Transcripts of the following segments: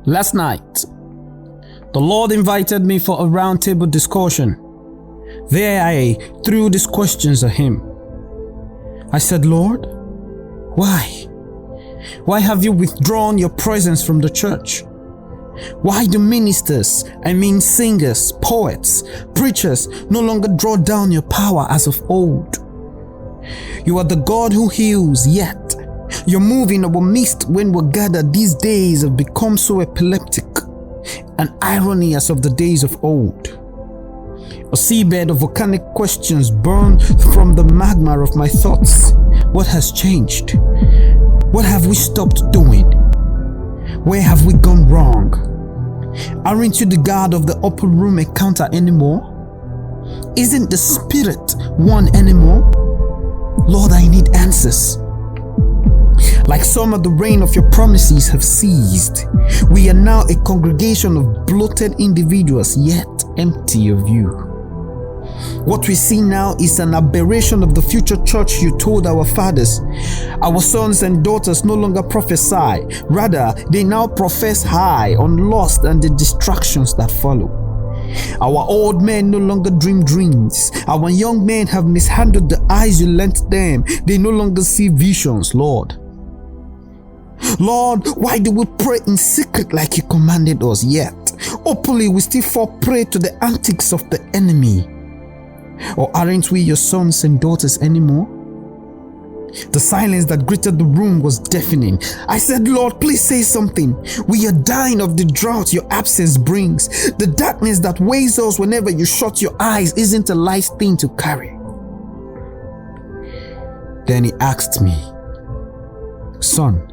Last night, the Lord invited me for a roundtable discussion. There I threw these questions at Him. I said, Lord, why? Why have you withdrawn your presence from the church? Why do ministers, singers, poets, preachers no longer draw down your power as of old? You are the God who heals, yet your move in our midst when we're gathered these days have become so epileptic, an irony as of the days of old. A seabed of volcanic questions burn from the magma of my thoughts. What has changed? What have we stopped doing? Where have we gone wrong? Aren't you the God of the upper room encounter anymore? Isn't the Spirit one anymore? Lord, I need answers. Like some of the reign of your promises have ceased, we are now a congregation of bloated individuals yet empty of you. What we see now is an aberration of the future church you told our fathers. Our sons and daughters no longer prophesy. Rather, they now profess high on lust and the distractions that follow. Our old men no longer dream dreams. Our young men have mishandled the eyes you lent them. They no longer see visions, Lord. Lord, why do we pray in secret like you commanded us, yet openly we still fall prey to the antics of the enemy? Or aren't we your sons and daughters anymore? The silence that greeted the room was deafening. I said, Lord, please say something. We are dying of the drought your absence brings. The darkness that weighs us whenever you shut your eyes isn't a light thing to carry. Then he asked me, Son,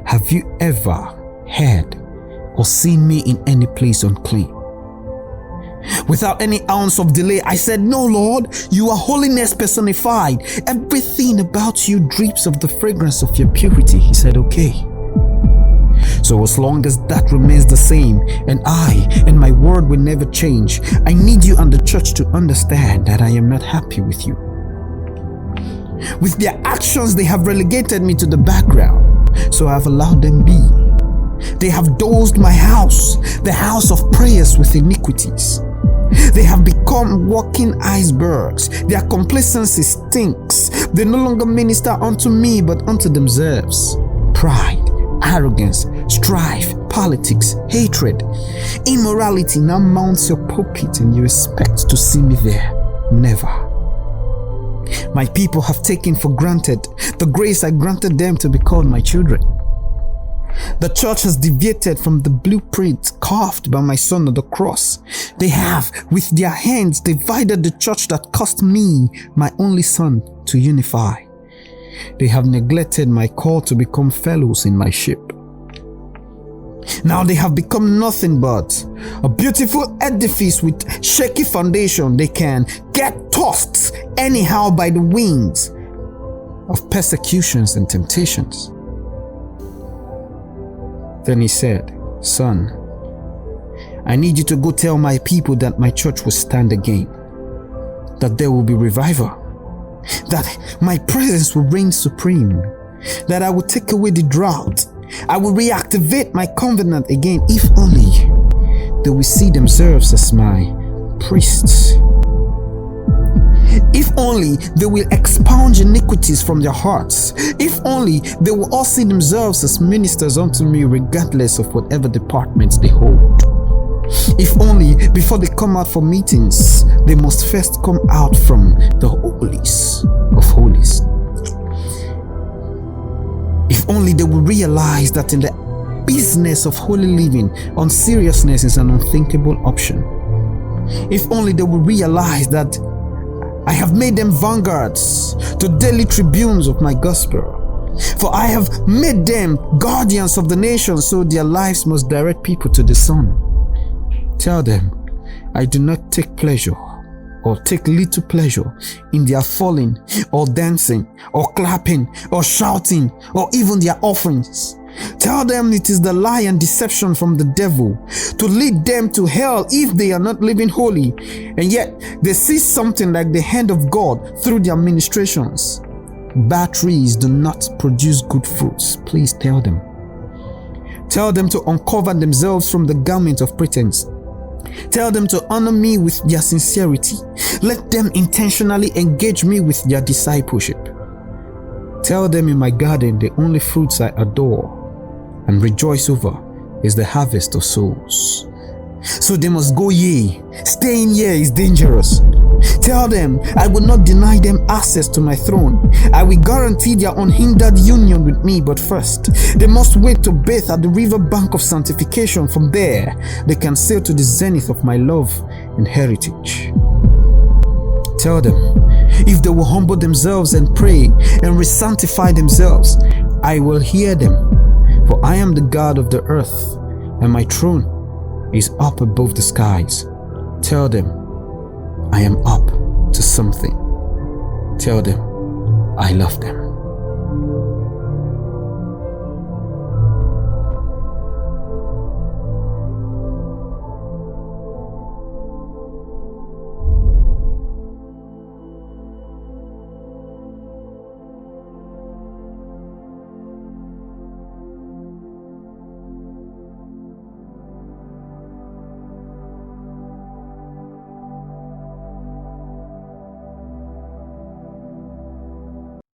have you ever heard or seen me in any place unclean? Without any ounce of delay, I said, No, Lord, you are holiness personified. Everything about you drips of the fragrance of your purity. He said, okay. So as long as that remains the same, and I and my word will never change, I need you and the church to understand that I am not happy with you. With their actions, they have relegated me to the background, so I have allowed them be. They have dosed my house, the house of prayers, with iniquities. They have become walking icebergs. Their complacency stinks. They no longer minister unto me, but unto themselves. Pride, arrogance, strife, politics, hatred, immorality now mounts your pulpit, and you expect to see me there. Never. My people have taken for granted the grace I granted them to be called my children. The church has deviated from the blueprint carved by my son on the cross. They have, with their hands, divided the church that cost me, my only son, to unify. They have neglected my call to become fellows in my ship. Now they have become nothing but a beautiful edifice with shaky foundation. They can get tossed anyhow by the winds of persecutions and temptations. Then he said, Son, I need you to go tell my people that my church will stand again, that there will be revival, that my presence will reign supreme, that I will take away the drought, I will reactivate my covenant again, if only they will see themselves as my priests. If only they will expunge iniquities from their hearts. If only they will all see themselves as ministers unto me, regardless of whatever departments they hold. If only before they come out for meetings, they must first come out from the holies of holies. If only they will realize that in the business of holy living, unseriousness is an unthinkable option. If only they will realize that I have made them vanguards to daily tribunes of my gospel. For I have made them guardians of the nations, so their lives must direct people to the Son. Tell them, I do not take pleasure or take little pleasure in their falling or dancing or clapping or shouting or even their offerings. Tell them it is the lie and deception from the devil to lead them to hell if they are not living holy, and yet they see something like the hand of God through their ministrations. Bad trees do not produce good fruits. Please tell them. Tell them to uncover themselves from the garment of pretense. Tell them to honor me with their sincerity. Let them intentionally engage me with their discipleship. Tell them in my garden the only fruits I adore and rejoice over is the harvest of souls. So they must go ye. Staying here is dangerous. Tell them I will not deny them access to my throne. I will guarantee their unhindered union with me, but first, they must wait to bathe at the river bank of sanctification. From there, they can sail to the zenith of my love and heritage. Tell them, if they will humble themselves and pray and re-sanctify themselves, I will hear them. For I am the God of the earth, and my throne is up above the skies. Tell them, I am up to something. Tell them, I love them.